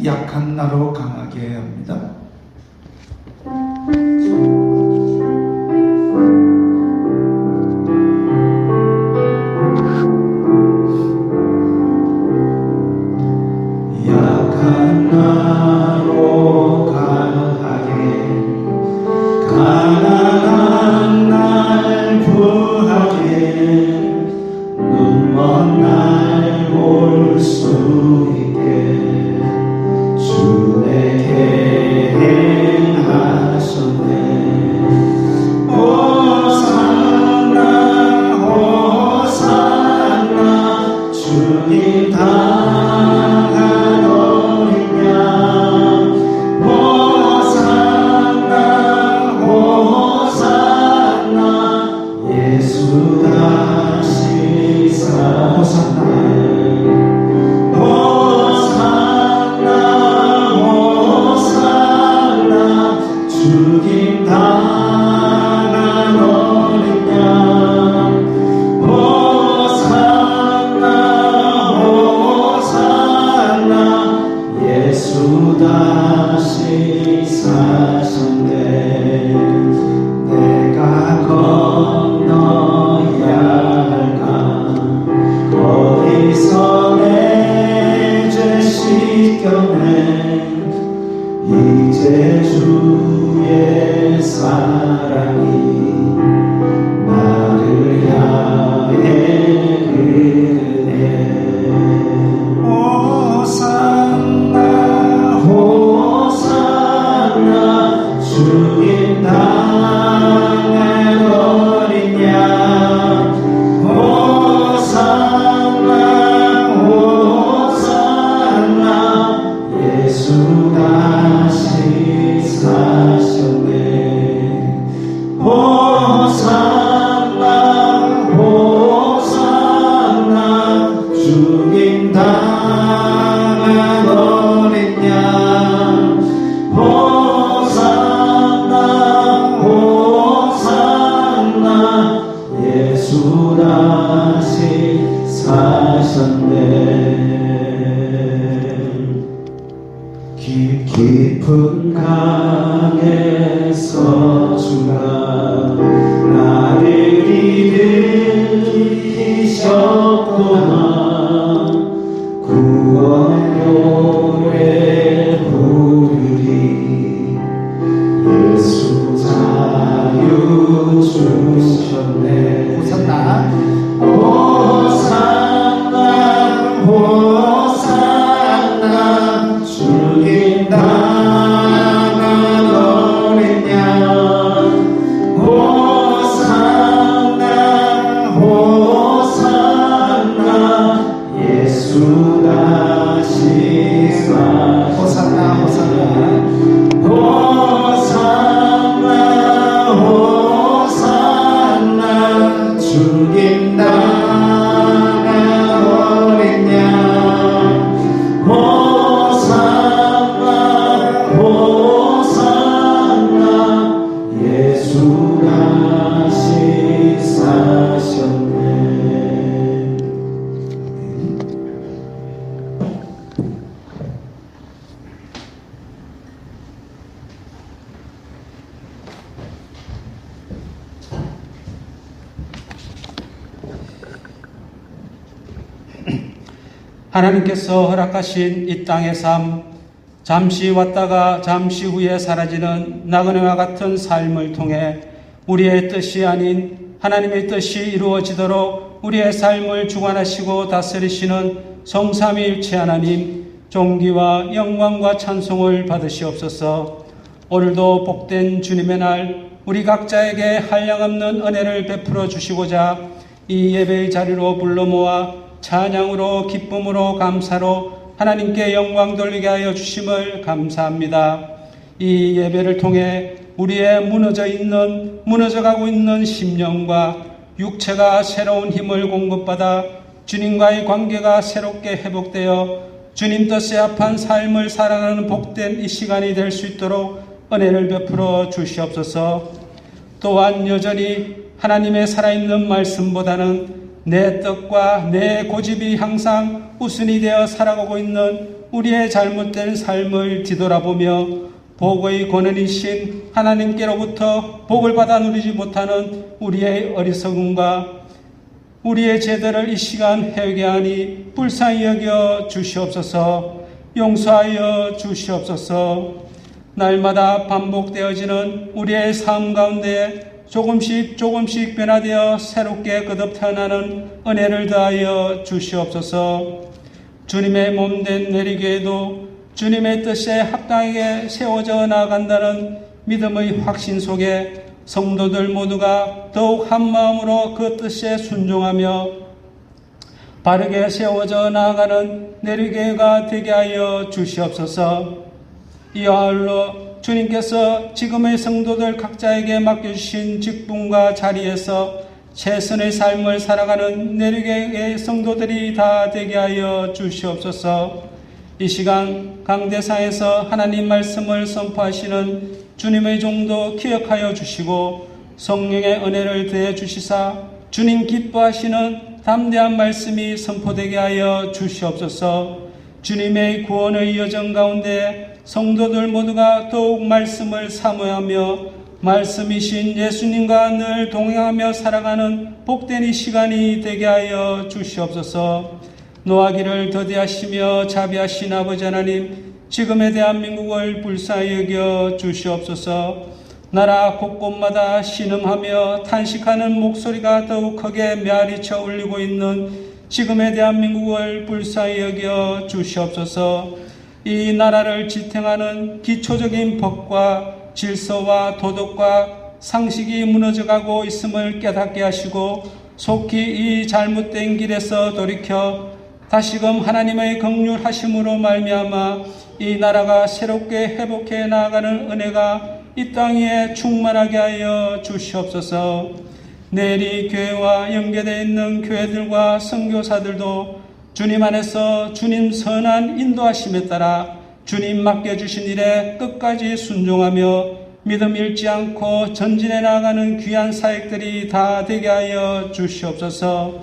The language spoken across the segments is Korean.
약한 나로 강하게 합니다. 약한 나로 강하게 가난한 날 구하게 눈먼 날 볼 수 있게 주 내게 행하셨네. 호산나 호산나 주님 당한 어린 양 호산나 호산나 예수 다시 호산나 주님 당한 어린 양 호산나 호산나 예수 다시 사셨네. 내가 건너야 할까 어디서 내 죄 씻겨내 이제 주의 사랑이 나를 향해 흐르네. 호산나 호산나 주님 당한 어린 양 호산나 호산나 예수 다시 사셨네. 호산나 호산나 주님 당한 어린 양 호산나 호산나 예수 다시 사셨네. 깊은 강에서 주가 나를 일으키셨구나. 구원 노래 부르리 예수 자유 주셨네. 호산나 호산나 호산나 주님 당한 어린 양 호산나 호산나 예수 다시 호산나 호산나 호산나 호산나 주님 당한 어린 양 호산나 호산나 예수 다시 사셨네. 하나님께서 허락하신 이 땅의 삶, 잠시 왔다가 잠시 후에 사라지는 나그네와 같은 삶을 통해 우리의 뜻이 아닌 하나님의 뜻이 이루어지도록 우리의 삶을 주관하시고 다스리시는 성삼위일체 하나님, 존귀와 영광과 찬송을 받으시옵소서. 오늘도 복된 주님의 날 우리 각자에게 한량없는 은혜를 베풀어 주시고자 이 예배의 자리로 불러 모아 찬양으로 기쁨으로 감사로 하나님께 영광 돌리게 하여 주심을 감사합니다. 이 예배를 통해 우리의 무너져가고 있는 심령과 육체가 새로운 힘을 공급받아 주님과의 관계가 새롭게 회복되어 주님 뜻에 합한 삶을 살아가는 복된 이 시간이 될 수 있도록 은혜를 베풀어 주시옵소서. 또한 여전히 하나님의 살아있는 말씀보다는 내 뜻과 내 고집이 항상 우선이 되어 살아가고 있는 우리의 잘못된 삶을 뒤돌아보며 복의 권한이신 하나님께로부터 복을 받아 누리지 못하는 우리의 어리석음과 우리의 죄들을 이 시간 회개하니 불쌍히 여겨 주시옵소서. 용서하여 주시옵소서. 날마다 반복되어지는 우리의 삶 가운데 조금씩 변화되어 새롭게 거듭 태어나는 은혜를 더하여 주시옵소서. 주님의 몸된 내리교회도 주님의 뜻에 합당하게 세워져 나아간다는 믿음의 확신 속에 성도들 모두가 더욱 한마음으로 그 뜻에 순종하며 바르게 세워져 나아가는 내리교회가 되게 하여 주시옵소서. 이와할로 주님께서 지금의 성도들 각자에게 맡겨주신 직분과 자리에서 최선의 삶을 살아가는 내리교회의 성도들이 다 되게 하여 주시옵소서. 이 시간 강대상에서 하나님 말씀을 선포하시는 주님의 종도 기억하여 주시고 성령의 은혜를 더해 주시사 주님 기뻐하시는 담대한 말씀이 선포되게 하여 주시옵소서. 주님의 구원의 여정 가운데 성도들 모두가 더욱 말씀을 사모하며 말씀이신 예수님과 늘 동행하며 살아가는 복된 이 시간이 되게 하여 주시옵소서. 노하기를 더디하시며 자비하신 아버지 하나님, 지금의 대한민국을 불쌍히 여겨 주시옵소서. 나라 곳곳마다 신음하며 탄식하는 목소리가 더욱 크게 메아리쳐 울리고 있는 지금의 대한민국을 불쌍히 여겨 주시옵소서. 이 나라를 지탱하는 기초적인 법과 질서와 도덕과 상식이 무너져가고 있음을 깨닫게 하시고 속히 이 잘못된 길에서 돌이켜 다시금 하나님의 긍휼하심으로 말미암아 이 나라가 새롭게 회복해 나아가는 은혜가 이 땅 위에 충만하게 하여 주시옵소서. 내리 교회와 연계되어 있는 교회들과 선교사들도 주님 안에서 주님 선한 인도하심에 따라 주님 맡겨주신 일에 끝까지 순종하며 믿음 잃지 않고 전진해 나아가는 귀한 사역들이 다 되게 하여 주시옵소서.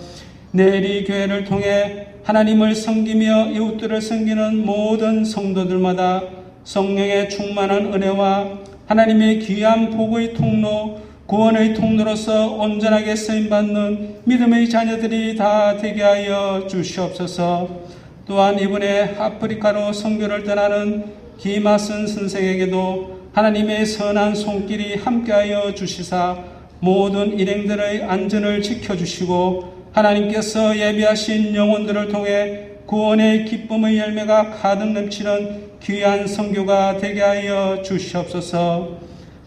내리 교회를 통해 하나님을 섬기며 이웃들을 섬기는 모든 성도들마다 성령의 충만한 은혜와 하나님의 귀한 복의 통로, 구원의 통로로서 온전하게 쓰임받는 믿음의 자녀들이 다 되게 하여 주시옵소서. 또한 이번에 아프리카로 선교를 떠나는 김하선 선생에게도 하나님의 선한 손길이 함께하여 주시사 모든 일행들의 안전을 지켜주시고 하나님께서 예비하신 영혼들을 통해 구원의 기쁨의 열매가 가득 넘치는 귀한 선교가 되게 하여 주시옵소서.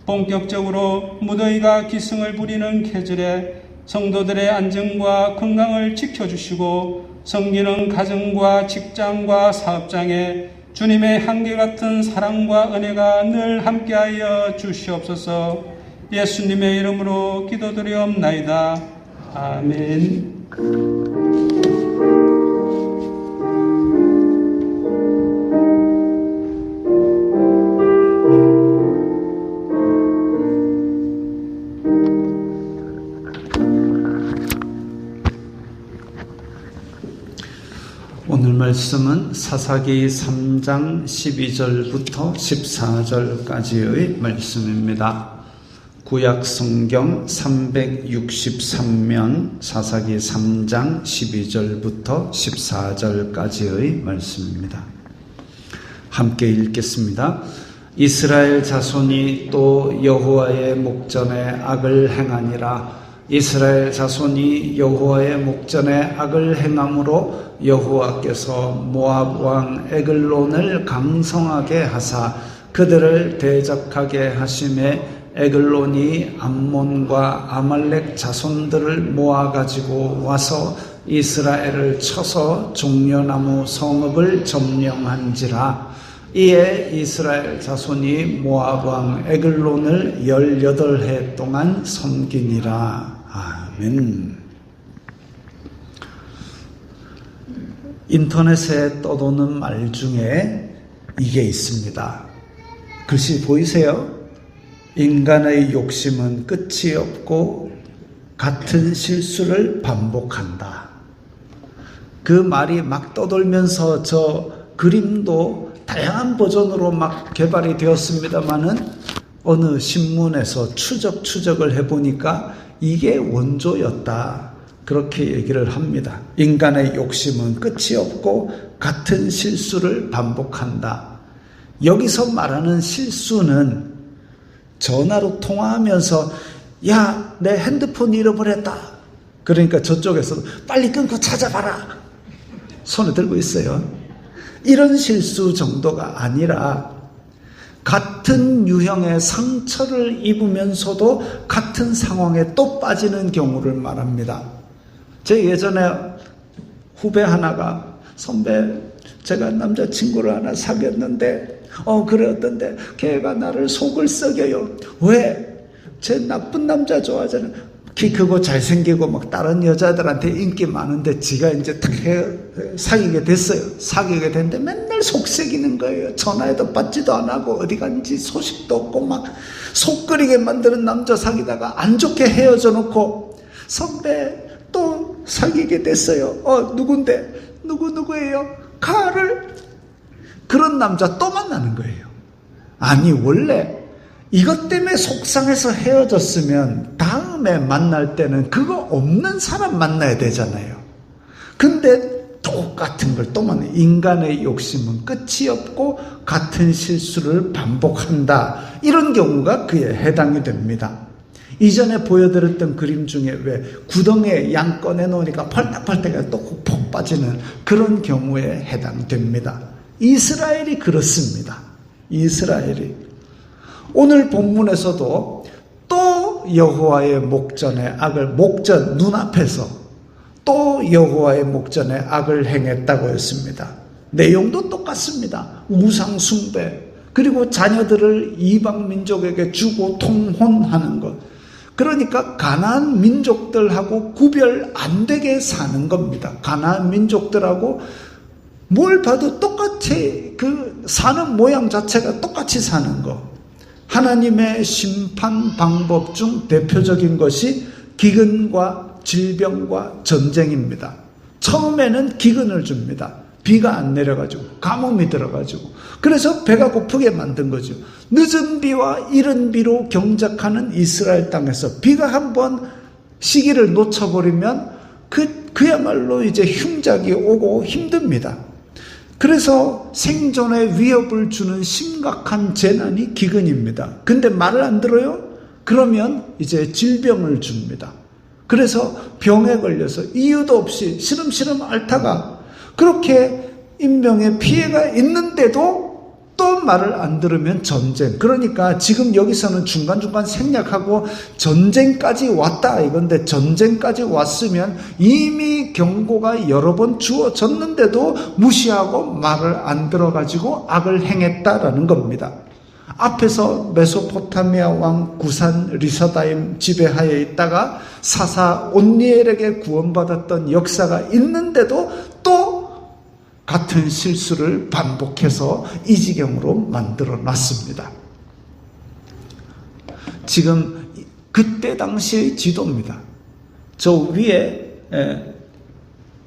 본격적으로 무더위가 기승을 부리는 계절에 성도들의 안전과 건강을 지켜주시고 섬기는 가정과 직장과 사업장에 주님의 한결같은 사랑과 은혜가 늘 함께하여 주시옵소서. 예수님의 이름으로 기도드리옵나이다. 아멘. 오늘 말씀은 사사기 3장 12절부터 14절까지의 말씀입니다. 구약 성경 363면 사사기 3장 12절부터 14절까지의 말씀입니다. 함께 읽겠습니다. 이스라엘 자손이 또 여호와의 목전에 악을 행하니라. 이스라엘 자손이 여호와의 목전에 악을 행함으로 여호와께서 모압 왕 에글론을 강성하게 하사 그들을 대적하게 하심에 에글론이 암몬과 아말렉 자손들을 모아가지고 와서 이스라엘을 쳐서 종려나무 성읍을 점령한지라. 이에 이스라엘 자손이 모압 왕 에글론을 18해 동안 섬기니라. 아멘. 인터넷에 떠도는 말 중에 이게 있습니다. 글씨 보이세요? 인간의 욕심은 끝이 없고 같은 실수를 반복한다. 그 말이 막 떠돌면서 그 그림도 다양한 버전으로 막 개발이 되었습니다마는 어느 신문에서 추적을 해보니까 이게 원조였다. 그렇게 얘기를 합니다. 인간의 욕심은 끝이 없고 같은 실수를 반복한다. 여기서 말하는 실수는 전화로 통화하면서 야, 내 핸드폰 잃어버렸다. 그러니까 저쪽에서 빨리 끊고 찾아봐라. 손에 들고 있어요. 이런 실수 정도가 아니라 같은 유형의 상처를 입으면서도 같은 상황에 또 빠지는 경우를 말합니다. 제 예전에 후배 하나가 선배 제가 남자친구를 하나 사귀었는데 그랬던데 걔가 나를 속을 썩여요. 왜? 제 나쁜 남자 좋아하잖아요. 키 크고 잘생기고 막 다른 여자들한테 인기 많은데 지가 이제 딱 사귀게 됐어요. 사귀게 됐는데 맨날 속썩이는 거예요. 전화해도 받지도 안 하고 어디 간지 소식도 없고 막 속 끓이게 만드는 남자 사귀다가 안 좋게 헤어져 놓고 선배 또 사귀게 됐어요. 누군데? 누구예요? 가를. 그런 남자 또 만나는 거예요. 아니 원래 이것 때문에 속상해서 헤어졌으면 다음에 만날 때는 그거 없는 사람 만나야 되잖아요. 근데 똑같은 걸 또 만나요. 인간의 욕심은 끝이 없고 같은 실수를 반복한다. 이런 경우가 그에 해당이 됩니다. 이전에 보여드렸던 그림 중에 왜 구덩이에 양 꺼내놓으니까 펄딱펄딱하게 또 푹 빠지는 그런 경우에 해당됩니다. 이스라엘이 그렇습니다. 이스라엘이. 오늘 본문에서도 또 여호와의 목전에 목전 눈앞에서 또 여호와의 목전에 악을 행했다고 했습니다. 내용도 똑같습니다. 우상 숭배, 그리고 자녀들을 이방 민족에게 주고 통혼하는 것. 그러니까 가나안 민족들하고 구별 안 되게 사는 겁니다. 가나안 민족들하고 뭘 봐도 똑같이 사는 모양 자체가 똑같이 사는 거. 하나님의 심판 방법 중 대표적인 것이 기근과 질병과 전쟁입니다. 처음에는 기근을 줍니다. 비가 안 내려가지고 가뭄이 들어가지고 그래서 배가 고프게 만든 거죠. 늦은 비와 이른 비로 경작하는 이스라엘 땅에서 비가 한번 시기를 놓쳐버리면 그야말로 이제 흉작이 오고 힘듭니다. 그래서 생존에 위협을 주는 심각한 재난이 기근입니다. 근데 말을 안 들어요? 그러면 이제 질병을 줍니다. 그래서 병에 걸려서 이유도 없이 시름시름 앓다가 그렇게 인명의 피해가 있는데도 또 말을 안 들으면 전쟁. 그러니까 지금 여기서는 중간중간 생략하고 전쟁까지 왔다 이건데, 전쟁까지 왔으면 이미 경고가 여러 번 주어졌는데도 무시하고 말을 안 들어가지고 악을 행했다라는 겁니다. 앞에서 메소포타미아 왕 구산 리사다임 지배하에 있다가 사사 온니엘에게 구원받았던 역사가 있는데도 또 같은 실수를 반복해서 이 지경으로 만들어 놨습니다. 지금 그때 당시의 지도입니다. 저 위에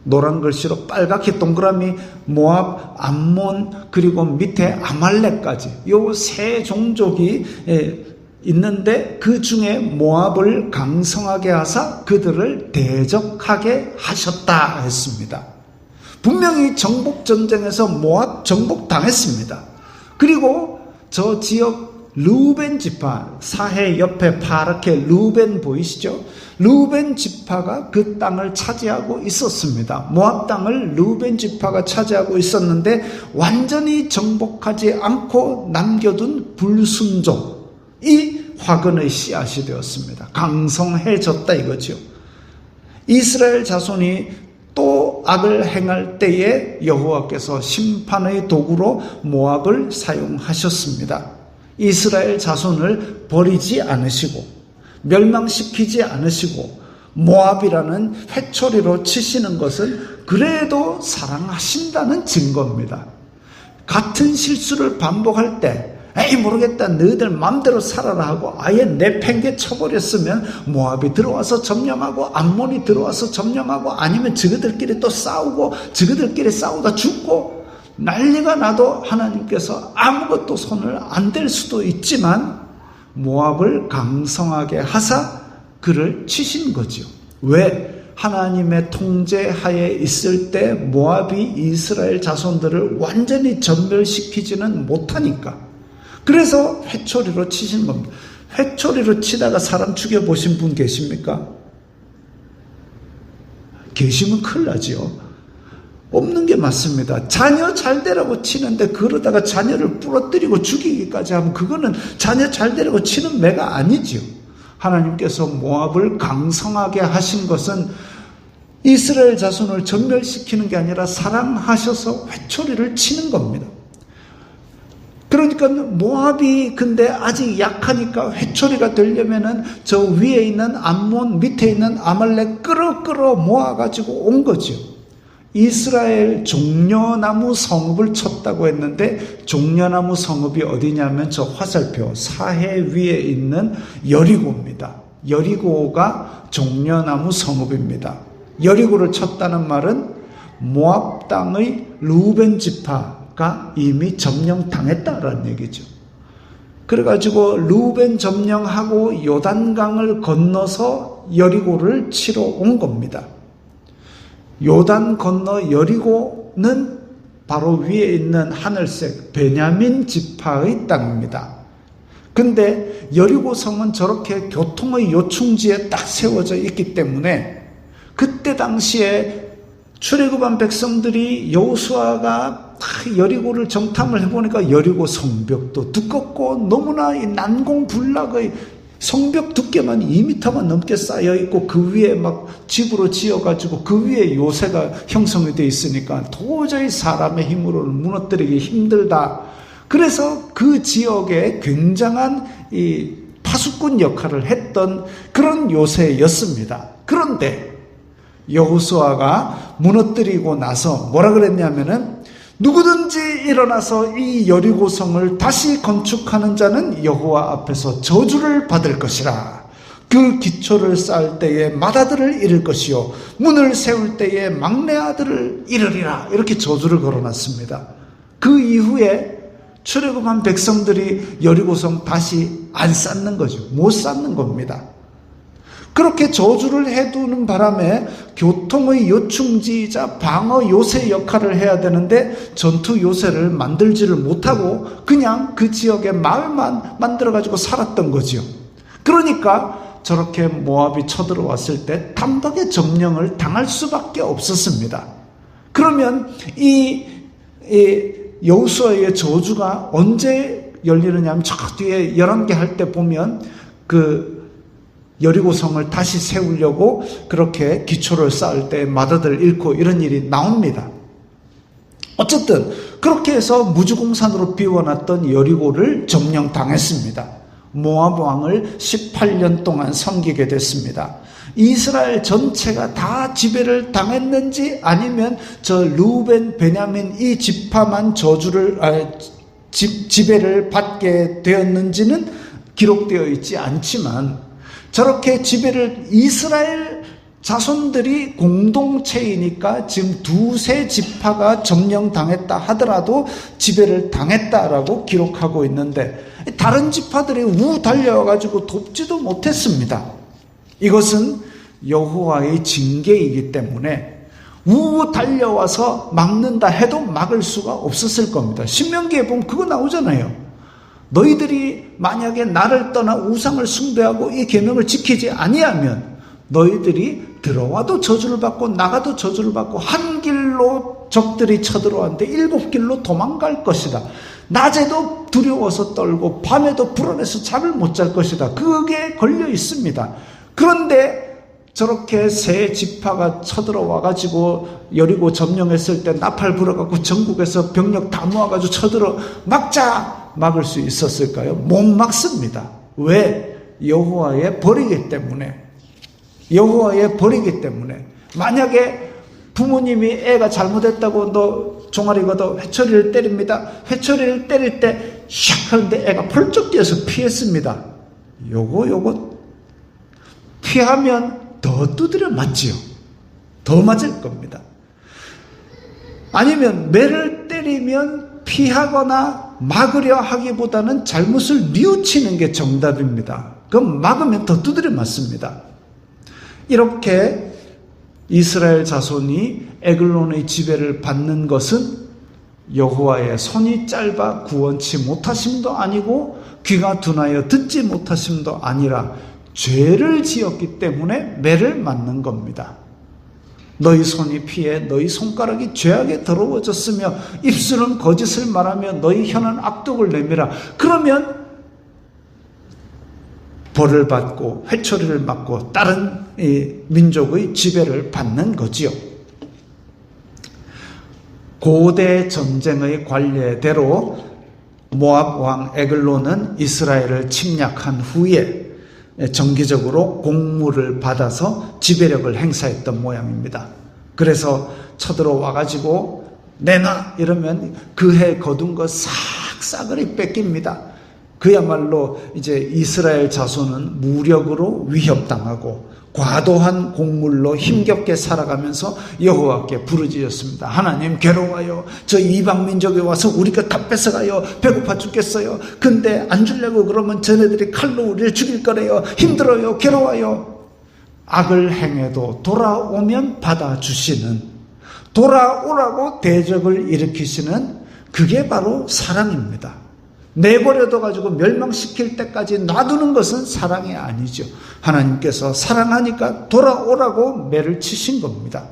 노란 글씨로 빨갛게 동그라미 모압, 암몬, 그리고 밑에 아말렉까지 요 세 종족이 있는데 그 중에 모압을 강성하게 하사 그들을 대적하게 하셨다 했습니다. 분명히 정복전쟁에서 모압 정복당했습니다. 그리고 저 지역 르우벤 지파, 사해 옆에 파랗게 르우벤 보이시죠? 르우벤 지파가 그 땅을 차지하고 있었습니다. 모압 땅을 르우벤 지파가 차지하고 있었는데 완전히 정복하지 않고 남겨둔 불순종이 화근의 씨앗이 되었습니다. 강성해졌다 이거죠. 이스라엘 자손이 또 악을 행할 때에 여호와께서 심판의 도구로 모압을 사용하셨습니다. 이스라엘 자손을 버리지 않으시고 멸망시키지 않으시고 모압이라는 회초리로 치시는 것은 그래도 사랑하신다는 증거입니다. 같은 실수를 반복할 때 에이 모르겠다 너희들 마음대로 살아라 하고 아예 내팽개 쳐버렸으면 모압이 들어와서 점령하고 암몬이 들어와서 점령하고 아니면 저희들끼리 또 싸우고 저희들끼리 싸우다 죽고 난리가 나도 하나님께서 아무것도 손을 안 댈 수도 있지만 모압을 강성하게 하사 그를 치신 거죠. 왜? 하나님의 통제하에 있을 때 모압이 이스라엘 자손들을 완전히 전멸시키지는 못하니까. 그래서 회초리로 치신 겁니다. 회초리로 치다가 사람 죽여보신 분 계십니까? 계시면 큰일 나죠. 없는 게 맞습니다. 자녀 잘 되라고 치는데 그러다가 자녀를 부러뜨리고 죽이기까지 하면 그거는 자녀 잘 되라고 치는 매가 아니죠. 하나님께서 모압을 강성하게 하신 것은 이스라엘 자손을 전멸시키는 게 아니라 사랑하셔서 회초리를 치는 겁니다. 그러니까 모압이 근데 아직 약하니까 회초리가 되려면은 저 위에 있는 암몬, 밑에 있는 아말렉 끌어 모아가지고 온 거죠. 이스라엘 종려나무 성읍을 쳤다고 했는데 종려나무 성읍이 어디냐면 저 화살표 사해 위에 있는 여리고입니다. 여리고가 종려나무 성읍입니다. 여리고를 쳤다는 말은 모압 땅의 루벤 지파가 이미 점령당했다라는 얘기죠. 그래가지고 루벤 점령하고 요단강을 건너서 여리고를 치러 온 겁니다. 요단 건너 여리고는 바로 위에 있는 하늘색 베냐민 지파의 땅입니다. 근데 여리고 성은 저렇게 교통의 요충지에 딱 세워져 있기 때문에 그때 당시에 출애굽한 백성들이 여호수아가 여리고를 정탐을 해보니까 여리고 성벽도 두껍고 너무나 이 난공불락의 성벽 두께만 2m만 넘게 쌓여있고 그 위에 막 집으로 지어가지고 그 위에 요새가 형성이 되어 있으니까 도저히 사람의 힘으로는 무너뜨리기 힘들다. 그래서 그 지역에 굉장한 이 파수꾼 역할을 했던 그런 요새였습니다. 그런데 여호수아가 무너뜨리고 나서 뭐라 그랬냐면은 누구든지 일어나서 이 여리고성을 다시 건축하는 자는 여호와 앞에서 저주를 받을 것이라. 그 기초를 쌓을 때에 맏아들을 잃을 것이요 문을 세울 때에 막내 아들을 잃으리라. 이렇게 저주를 걸어놨습니다. 그 이후에 출애굽한 백성들이 여리고성 다시 안 쌓는 거죠. 못 쌓는 겁니다. 그렇게 저주를 해두는 바람에 교통의 요충지이자 방어 요새 역할을 해야 되는데 전투 요새를 만들지를 못하고 그냥 그 지역의 마을만 만들어가지고 살았던 거죠. 그러니까 저렇게 모압이 쳐들어왔을 때 단박에 점령을 당할 수밖에 없었습니다. 그러면 이 여호수아의 저주가 언제 열리느냐 하면 저 뒤에 11개 할 때 보면 그 여리고성을 다시 세우려고 그렇게 기초를 쌓을 때 맏아들을 잃고 이런 일이 나옵니다. 어쨌든 그렇게 해서 무주공산으로 비워놨던 여리고를 점령당했습니다. 모압 왕을 18년 동안 섬기게 됐습니다. 이스라엘 전체가 다 지배를 당했는지 아니면 저 루벤, 베냐민 이 지파만 지배를 받게 되었는지는 기록되어 있지 않지만 저렇게 지배를 이스라엘 자손들이 공동체이니까 지금 두세 지파가 점령당했다 하더라도 지배를 당했다라고 기록하고 있는데 다른 지파들이 우 달려와가지고 돕지도 못했습니다. 이것은 여호와의 징계이기 때문에 우 달려와서 막는다 해도 막을 수가 없었을 겁니다. 신명기에 보면 그거 나오잖아요. 너희들이 만약에 나를 떠나 우상을 숭배하고 이 계명을 지키지 아니하면 너희들이 들어와도 저주를 받고 나가도 저주를 받고 한 길로 적들이 쳐들어왔는데 7길로 도망갈 것이다. 낮에도 두려워서 떨고 밤에도 불안해서 잠을 못 잘 것이다. 그게 걸려 있습니다. 그런데 저렇게 세 지파가 쳐들어와가지고 여리고 점령했을 때 나팔 불어갖고 전국에서 병력 다 모아가지고 쳐들어 막을 수 있었을까요? 못 막습니다. 왜? 여호와의 벌이기 때문에. 여호와의 벌이기 때문에. 만약에 부모님이 애가 잘못했다고 너 종아리 걷어 회초리를 때립니다. 회초리를 때릴 때 샥 하는데 애가 펄쩍 뛰어서 피했습니다. 요거 피하면 더 두드려 맞지요. 더 맞을 겁니다. 아니면 매를 때리면 피하거나 막으려 하기보다는 잘못을 뉘우치는 게 정답입니다. 그럼 막으면 더 두드려 맞습니다. 이렇게 이스라엘 자손이 에글론의 지배를 받는 것은 여호와의 손이 짧아 구원치 못하심도 아니고 귀가 둔하여 듣지 못하심도 아니라 죄를 지었기 때문에 매를 맞는 겁니다. 너희 손이 피해 너희 손가락이 죄악에 더러워졌으며 입술은 거짓을 말하며 너희 혀는 악독을 내밀어. 그러면 벌을 받고 회초리를 맞고 다른 민족의 지배를 받는 거지요. 고대 전쟁의 관례대로 모압 왕 에글론은 이스라엘을 침략한 후에 정기적으로 공물을 받아서 지배력을 행사했던 모양입니다. 그래서 쳐들어와 가지고 내놔 이러면 그 해 거둔 거 싹싹을 뺏깁니다. 그야말로 이제 이스라엘 자손은 무력으로 위협당하고 과도한 곡물로 힘겹게 살아가면서 여호와께 부르짖었습니다. 하나님 괴로워요. 저 이방 민족에 와서 우리가 다 뺏어가요. 배고파 죽겠어요. 근데 안 주려고 그러면 쟤네들이 칼로 우리를 죽일 거래요. 힘들어요. 괴로워요. 악을 행해도 돌아오면 받아주시는, 돌아오라고 대적을 일으키시는, 그게 바로 사랑입니다. 내버려둬 가지고 멸망시킬 때까지 놔두는 것은 사랑이 아니죠. 하나님께서 사랑하니까 돌아오라고 매를 치신 겁니다.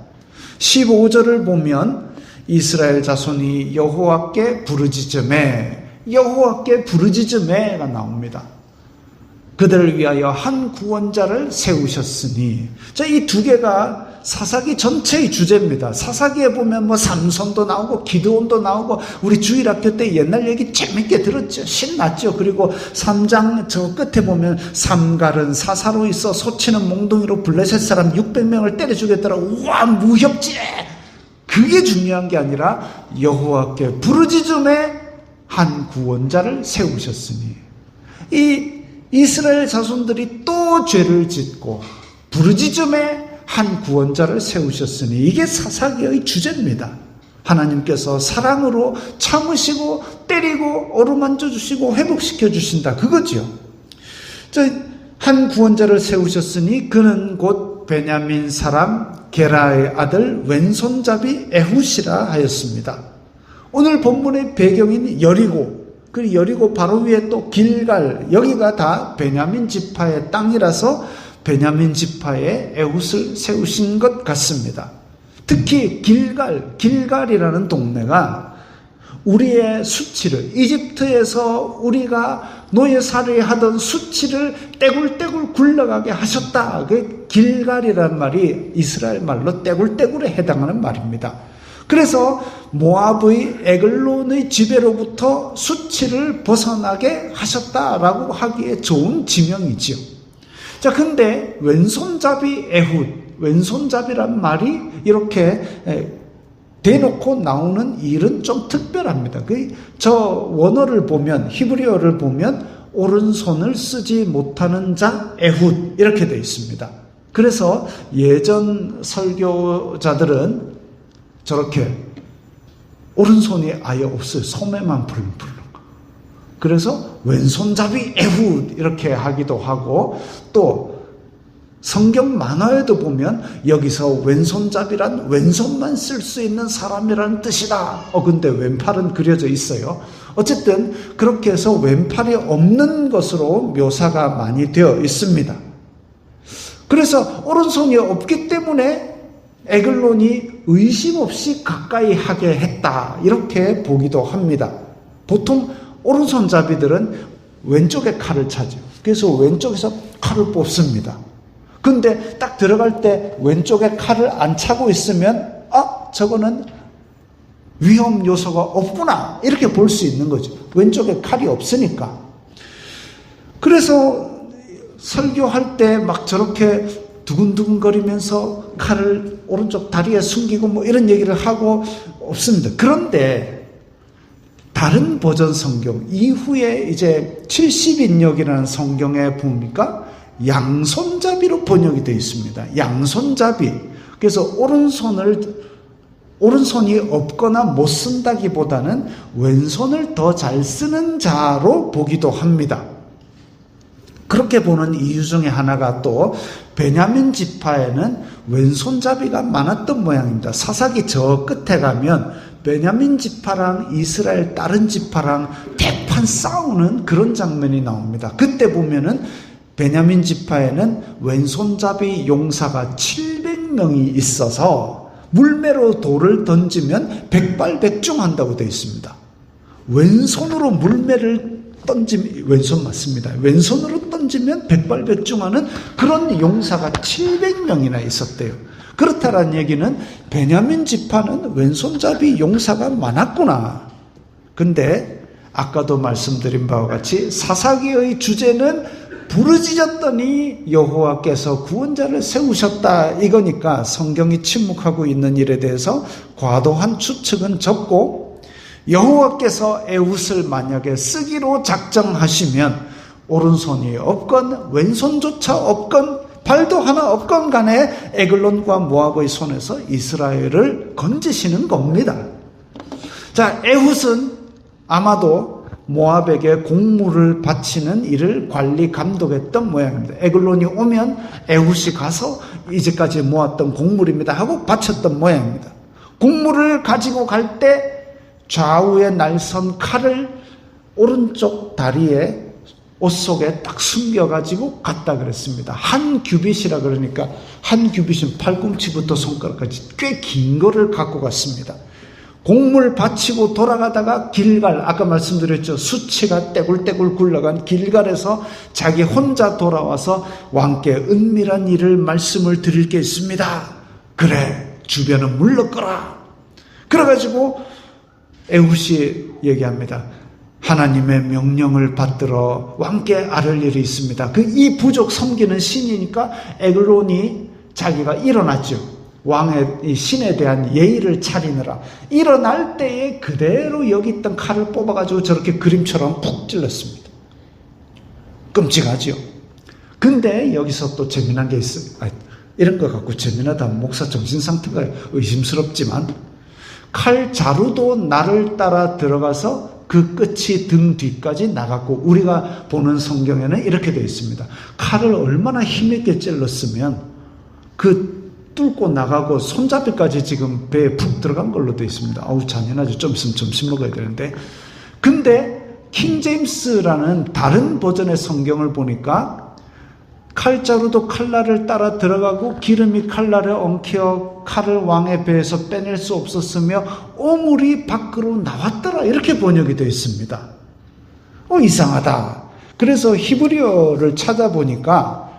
15절을 보면 이스라엘 자손이 여호와께 부르짖음에가 나옵니다. 그들을 위하여 한 구원자를 세우셨으니. 자, 이 두 개가 사사기 전체의 주제입니다. 사사기에 보면 뭐 삼손도 나오고 기드온도 나오고, 우리 주일학교 때 옛날 얘기 재밌게 들었죠. 신났죠. 그리고 3장 저 끝에 보면 삼갈은 사사로 있어 소치는 몽둥이로 블레셋 사람 600명을 때려 죽였더라. 우와, 무협지에. 그게 중요한 게 아니라 여호와께 부르짖음에 한 구원자를 세우셨으니. 이 이스라엘 자손들이 또 죄를 짓고 부르짖음에 한 구원자를 세우셨으니, 이게 사사기의 주제입니다. 하나님께서 사랑으로 참으시고 때리고 어루만져 주시고 회복시켜 주신다, 그거죠. 한 구원자를 세우셨으니 그는 곧 베냐민 사람 게라의 아들 왼손잡이 에훗이라 하였습니다. 오늘 본문의 배경인 여리고, 그 여리고 바로 위에 또 길갈, 여기가 다 베냐민 지파의 땅이라서 베냐민 지파에 에훗을 세우신 것 같습니다. 특히 길갈이라는 동네가 우리의 수치를, 이집트에서 우리가 노예살이 하던 수치를 떼굴떼굴 굴러가게 하셨다. 그 길갈이라는 말이 이스라엘 말로 떼굴떼굴에 해당하는 말입니다. 그래서 모압의 에글론의 지배로부터 수치를 벗어나게 하셨다라고 하기에 좋은 지명이지요. 자, 근데 왼손잡이 에훗, 왼손잡이란 말이 이렇게 대놓고 나오는 일은 좀 특별합니다. 저 원어를 보면, 히브리어를 보면 오른손을 쓰지 못하는 자 에훗 이렇게 되어 있습니다. 그래서 예전 설교자들은 저렇게 오른손이 아예 없어요. 소매만 불렁불렁. 그래서 왼손잡이 에훗 이렇게 하기도 하고, 또 성경 만화에도 보면 여기서 왼손잡이란 왼손만 쓸 수 있는 사람이라는 뜻이다. 근데 왼팔은 그려져 있어요. 어쨌든 그렇게 해서 왼팔이 없는 것으로 묘사가 많이 되어 있습니다. 그래서 오른손이 없기 때문에 에글론이 의심 없이 가까이 하게 했다, 이렇게 보기도 합니다. 보통 오른손잡이들은 왼쪽에 칼을 차죠. 그래서 왼쪽에서 칼을 뽑습니다. 근데 딱 들어갈 때 왼쪽에 칼을 안 차고 있으면 저거는 위험 요소가 없구나, 이렇게 볼 수 있는 거죠. 왼쪽에 칼이 없으니까. 그래서 설교할 때 막 저렇게 두근두근거리면서 칼을 오른쪽 다리에 숨기고 뭐 이런 얘기를 하고 없습니다. 그런데 다른 버전 성경 이후에 이제 70인역이라는 성경에 보니까 양손잡이로 번역이 되어 있습니다. 양손잡이. 그래서 오른손을 오른손이 없거나 못 쓴다기보다는 왼손을 더 잘 쓰는 자로 보기도 합니다. 그렇게 보는 이유 중에 하나가 또 베냐민 지파에는 왼손잡이가 많았던 모양입니다. 사사기 저 끝에 가면 베냐민 지파랑 이스라엘 다른 지파랑 대판 싸우는 그런 장면이 나옵니다. 그때 보면은 베냐민 지파에는 왼손잡이 용사가 700명이 있어서 물매로 돌을 던지면 백발백중한다고 되어 있습니다. 왼손으로 물매를 던지면, 왼손 맞습니다. 왼손으로 던지면 백발백중하는 그런 용사가 700명이나 있었대요. 그렇다는 얘기는 베냐민 지파는 왼손잡이 용사가 많았구나. 근데 아까도 말씀드린 바와 같이 사사기의 주제는 부르짖었더니 여호와께서 구원자를 세우셨다 이거니까 성경이 침묵하고 있는 일에 대해서 과도한 추측은 적고, 여호와께서 에훗을 만약에 쓰기로 작정하시면 오른손이 없건 왼손조차 없건 발도 하나 없건 간에 에글론과 모압의 손에서 이스라엘을 건지시는 겁니다. 자, 에훗은 아마도 모압에게 곡물을 바치는 일을 관리 감독했던 모양입니다. 에글론이 오면 에훗이 가서 이제까지 모았던 곡물입니다 하고 바쳤던 모양입니다. 곡물을 가지고 갈 때 좌우에 날선 칼을 오른쪽 다리에 옷 속에 딱 숨겨가지고 갔다 그랬습니다. 한 규빗이라 그러니까 한 규빗은 팔꿈치부터 손가락까지 꽤 긴 거를 갖고 갔습니다. 곡물 바치고 돌아가다가 길갈, 아까 말씀드렸죠. 수치가 떼굴떼굴 굴러간 길갈에서 자기 혼자 돌아와서 왕께 은밀한 일을 말씀을 드릴 게 있습니다. 그래, 주변은 물러거라. 그래가지고 에훗이 얘기합니다. 하나님의 명령을 받들어 왕께 아를 일이 있습니다. 이 부족 섬기는 신이니까 에글론이 자기가 일어났죠. 왕의 이 신에 대한 예의를 차리느라 일어날 때에 그대로 여기 있던 칼을 뽑아가지고 저렇게 그림처럼 푹 찔렀습니다. 끔찍하죠. 근데 여기서 또 재미난 게 있어요. 이런 거 갖고 재미나다면 목사 정신상태가 의심스럽지만 칼 자루도 나를 따라 들어가서 그 끝이 등 뒤까지 나갔고, 우리가 보는 성경에는 이렇게 되어 있습니다. 칼을 얼마나 힘있게 찔렀으면 그 뚫고 나가고 손잡이까지 지금 배에 푹 들어간 걸로 되어 있습니다. 아우 잔인하죠. 좀 있으면 점심 먹어야 되는데. 근데 킹제임스라는 다른 버전의 성경을 보니까 칼자루도 칼날을 따라 들어가고 기름이 칼날에 엉켜 칼을 왕의 배에서 빼낼 수 없었으며 오물이 밖으로 나왔더라, 이렇게 번역이 되어 있습니다. 이상하다. 그래서 히브리어를 찾아보니까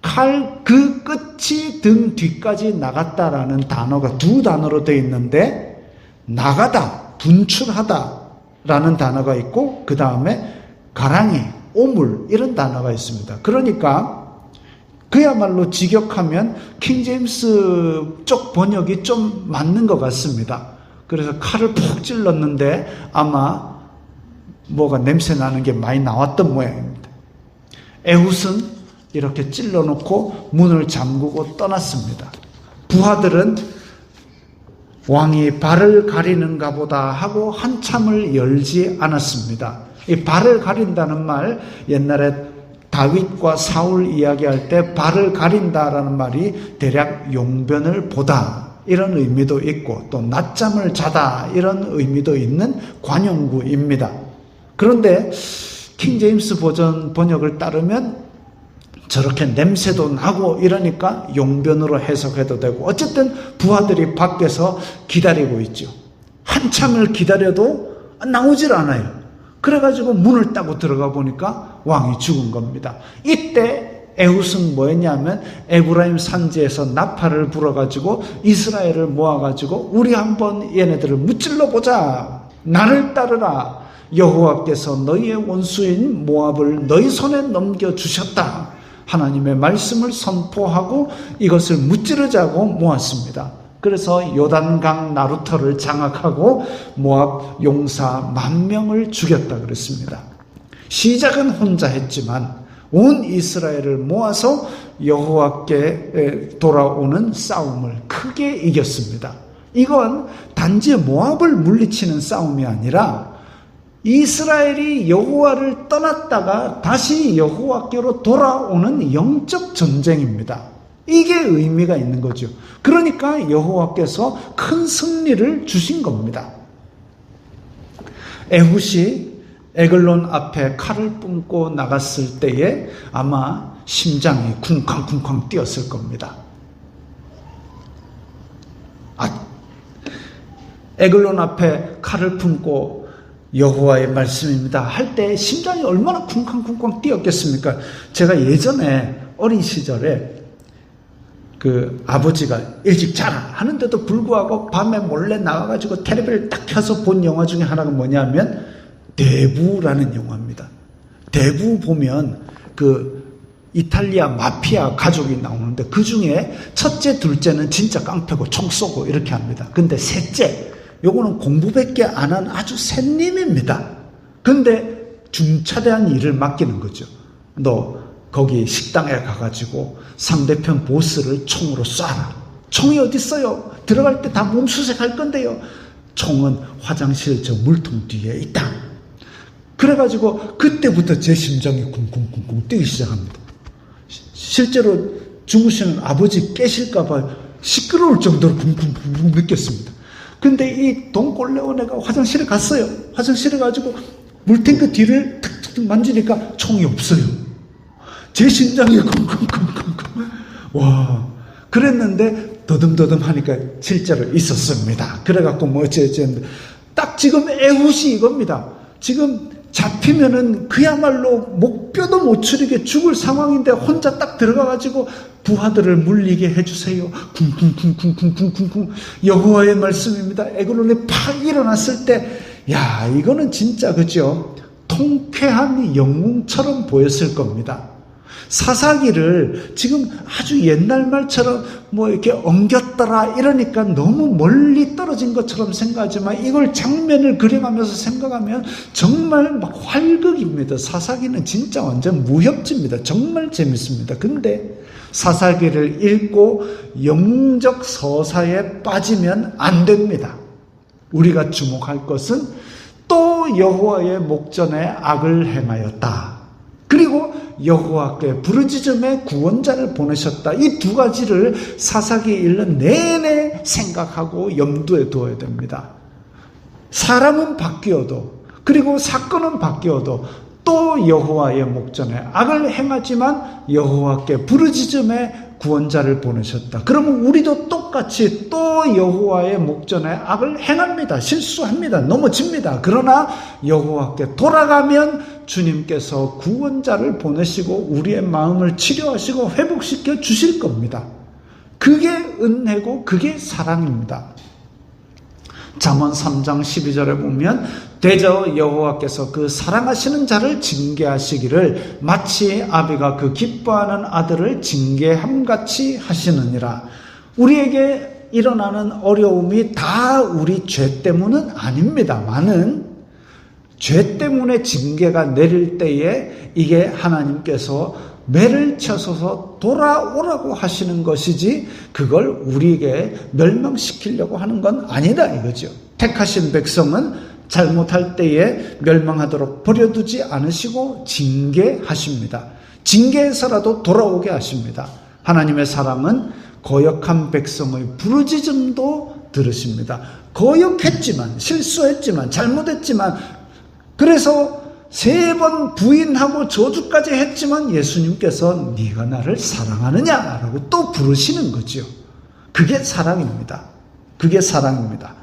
칼 그 끝이 등 뒤까지 나갔다라는 단어가 두 단어로 되어 있는데, 나가다, 분출하다라는 단어가 있고 그 다음에 가랑이, 오물 이런 단어가 있습니다. 그러니까 그야말로 직역하면 킹제임스 쪽 번역이 좀 맞는 것 같습니다. 그래서 칼을 푹 찔렀는데 아마 뭐가 냄새 나는 게 많이 나왔던 모양입니다. 에훗은 이렇게 찔러놓고 문을 잠그고 떠났습니다. 부하들은 왕이 발을 가리는가 보다 하고 한참을 열지 않았습니다. 이 발을 가린다는 말, 옛날에 다윗과 사울 이야기할 때 발을 가린다라는 말이 대략 용변을 보다 이런 의미도 있고 또 낮잠을 자다 이런 의미도 있는 관용구입니다. 그런데 킹제임스 버전 번역을 따르면 저렇게 냄새도 나고 이러니까 용변으로 해석해도 되고, 어쨌든 부하들이 밖에서 기다리고 있죠. 한참을 기다려도 나오질 않아요. 그래가지고 문을 따고 들어가 보니까 왕이 죽은 겁니다. 이때 에훗은 뭐였냐면 에브라임 산지에서 나팔을 불어가지고 이스라엘을 모아가지고 우리 한번 얘네들을 무찔러 보자. 나를 따르라. 여호와께서 너희의 원수인 모압을 너희 손에 넘겨주셨다. 하나님의 말씀을 선포하고 이것을 무찌르자고 모았습니다. 그래서 요단강 나루터를 장악하고 모압 용사 10,000명을 죽였다 그랬습니다. 시작은 혼자 했지만 온 이스라엘을 모아서 여호와께 돌아오는 싸움을 크게 이겼습니다. 이건 단지 모압을 물리치는 싸움이 아니라 이스라엘이 여호와를 떠났다가 다시 여호와께로 돌아오는 영적 전쟁입니다. 이게 의미가 있는 거죠. 그러니까 여호와께서 큰 승리를 주신 겁니다. 에훗이 에글론 앞에 칼을 뿜고 나갔을 때에 아마 심장이 쿵쾅쿵쾅 뛰었을 겁니다. 에글론 앞에 칼을 품고 여호와의 말씀입니다 할 때 심장이 얼마나 쿵쾅쿵쾅 뛰었겠습니까? 제가 예전에 어린 시절에 그 아버지가 일찍 자라 하는데도 불구하고 밤에 몰래 나와가지고 텔레비를 딱 켜서 본 영화 중에 하나가 뭐냐면 대부라는 영화입니다. 대부 보면 그 이탈리아 마피아 가족이 나오는데 그 중에 첫째, 둘째는 진짜 깡패고 총 쏘고 이렇게 합니다. 근데 셋째, 요거는 공부밖에 안 한 아주 샌님입니다. 근데 중차대한 일을 맡기는 거죠. 너 거기 식당에 가가지고 상대편 보스를 총으로 쏴라. 총이 어디 있어요? 들어갈 때 다 몸수색할 건데요. 총은 화장실 저 물통 뒤에 있다. 그래가지고 그때부터 제 심장이 쿵쿵쿵쿵 뛰기 시작합니다. 실제로 주무시는 아버지 깨실까봐 시끄러울 정도로 쿵쿵쿵쿵 느꼈습니다. 근데 이 돈꼴레오네가 화장실에 갔어요. 화장실에 가지고 물탱크 뒤를 탁탁 만지니까 총이 없어요. 제 심장이 쿵쿵쿵쿵쿵. 와, 그랬는데 더듬더듬 하니까 실제로 있었습니다. 그래갖고 뭐 어찌어찌 딱 지금 에훗이 이겁니다. 지금 잡히면은 그야말로 목뼈도 못 추리게 죽을 상황인데 혼자 딱 들어가가지고 부하들을 물리게 해주세요. 쿵쿵쿵쿵쿵쿵쿵쿵. 여호와의 말씀입니다. 에글론에 팍 일어났을 때, 야, 이거는 진짜 그죠? 통쾌한 영웅처럼 보였을 겁니다. 사사기를 지금 아주 옛날 말처럼 뭐 이렇게 엉겼더라 이러니까 너무 멀리 떨어진 것처럼 생각하지만 이걸 장면을 그려가면서 생각하면 정말 막 활극입니다. 사사기는 진짜 완전 무협지입니다. 정말 재밌습니다. 근데 사사기를 읽고 영웅적 서사에 빠지면 안 됩니다. 우리가 주목할 것은 또 여호와의 목전에 악을 행하였다. 그리고 여호와께 부르짖음에 구원자를 보내셨다. 이 두 가지를 사사기 읽는 내내 생각하고 염두에 두어야 됩니다. 사람은 바뀌어도 그리고 사건은 바뀌어도 또 여호와의 목전에 악을 행하지만 여호와께 부르짖음에 구원자를 보내셨다. 그러면 우리도 똑같이 또 여호와의 목전에 악을 행합니다. 실수합니다. 넘어집니다. 그러나 여호와께 돌아가면 주님께서 구원자를 보내시고 우리의 마음을 치료하시고 회복시켜 주실 겁니다. 그게 은혜고 그게 사랑입니다. 잠언 3장 12절에 보면 대저 여호와께서 그 사랑하시는 자를 징계하시기를 마치 아비가 그 기뻐하는 아들을 징계함같이 하시느니라. 우리에게 일어나는 어려움이 다 우리 죄 때문은 아닙니다만은 죄 때문에 징계가 내릴 때에 이게 하나님께서 매를 쳐서서 돌아오라고 하시는 것이지 그걸 우리에게 멸망시키려고 하는 건 아니다 이거죠. 택하신 백성은 잘못할 때에 멸망하도록 버려두지 않으시고 징계하십니다. 징계해서라도 돌아오게 하십니다. 하나님의 사랑은 거역한 백성의 부르짖음도 들으십니다. 거역했지만 실수했지만 잘못했지만 그래서 3번 부인하고 저주까지 했지만 예수님께서 네가 나를 사랑하느냐라고 또 부르시는 거죠. 그게 사랑입니다. 그게 사랑입니다.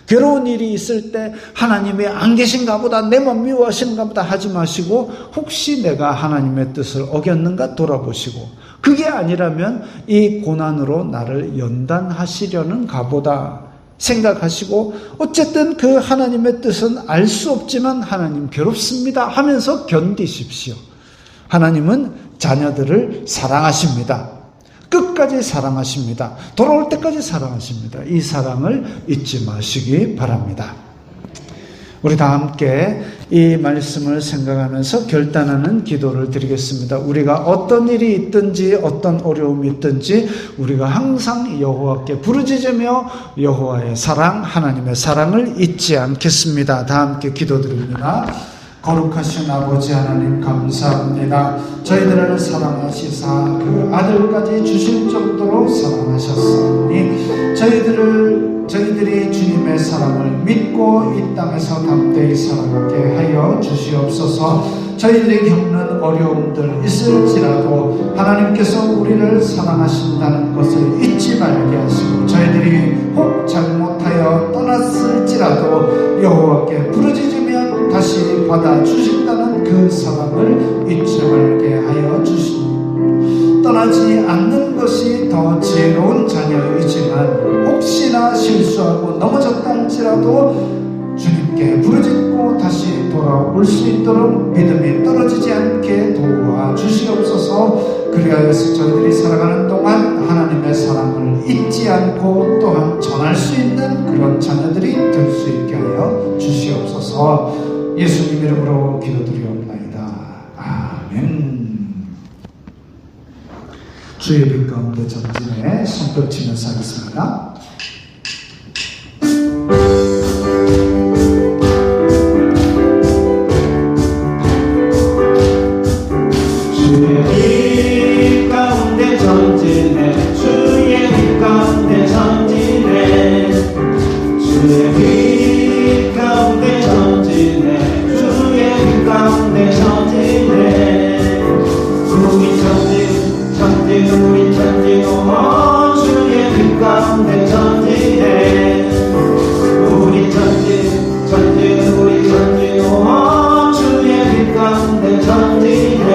괴로운 일이 있을 때 하나님이 안 계신가 보다 내 몸 미워하시는가 보다 하지 마시고 혹시 내가 하나님의 뜻을 어겼는가 돌아보시고 그게 아니라면 이 고난으로 나를 연단하시려는가 보다 생각하시고 어쨌든 그 하나님의 뜻은 알 수 없지만 하나님 괴롭습니다 하면서 견디십시오. 하나님은 자녀들을 사랑하십니다. 끝까지 사랑하십니다. 돌아올 때까지 사랑하십니다. 이 사랑을 잊지 마시기 바랍니다. 우리 다 함께 이 말씀을 생각하면서 결단하는 기도를 드리겠습니다. 우리가 어떤 일이 있든지 어떤 어려움이 있든지 우리가 항상 여호와께 부르짖으며 여호와의 사랑, 하나님의 사랑을 잊지 않겠습니다. 다 함께 기도드립니다. 거룩하신 아버지 하나님 감사합니다. 저희들을 사랑하시사 그 아들까지 주실 정도로 사랑하셨으니 저희들이 주님의 사랑을 믿고 이 땅에서 담대히 살아가게 하여 주시옵소서. 저희들이 겪는 어려움들 있을지라도 하나님께서 우리를 사랑하신다는 것을 잊지 말게 하시고, 저희들이 혹 잘못하여 떠났을지라도 여호와께 부르짖으면 다시 받아주신다는 그 사랑을 잊지 말게 하여 주시옵소서. 떠나지 않는 것이 더 지혜로운 자녀이지만 혹시나 실수하고 넘어졌다 할지라도 주님께 부르짖고 다시 돌아올 수 있도록 믿음이 떨어지지 않게 도와주시옵소서. 그리하여서 저희들이 살아가는 동안 하나님의 사랑을 잊지 않고 또한 전할 수 있는 그런 자녀들이 될 수 있게 하여 주시옵소서. 예수님 이름으로 기도드리옵나이다. 아멘. 주의 빛 가운데 전진에 손뼉 치면서 하겠습니다. 주의 빛 가운데 전진해, 주의 빛 가운데 전진해, 주의 빛 가운데 전진해, 주의 빛 가운데 전진해. 우리 전진 우리 전진 주의 빛 가운데 전진해. 우리 전진 우리 전진 주의 빛 가운데 전진해.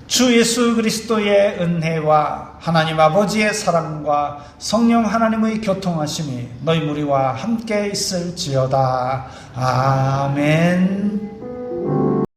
주 예수 그리스도의 은혜와 하나님 아버지의 사랑과 성령 하나님의 교통하심이 너희 무리와 함께 있을지어다. 아멘.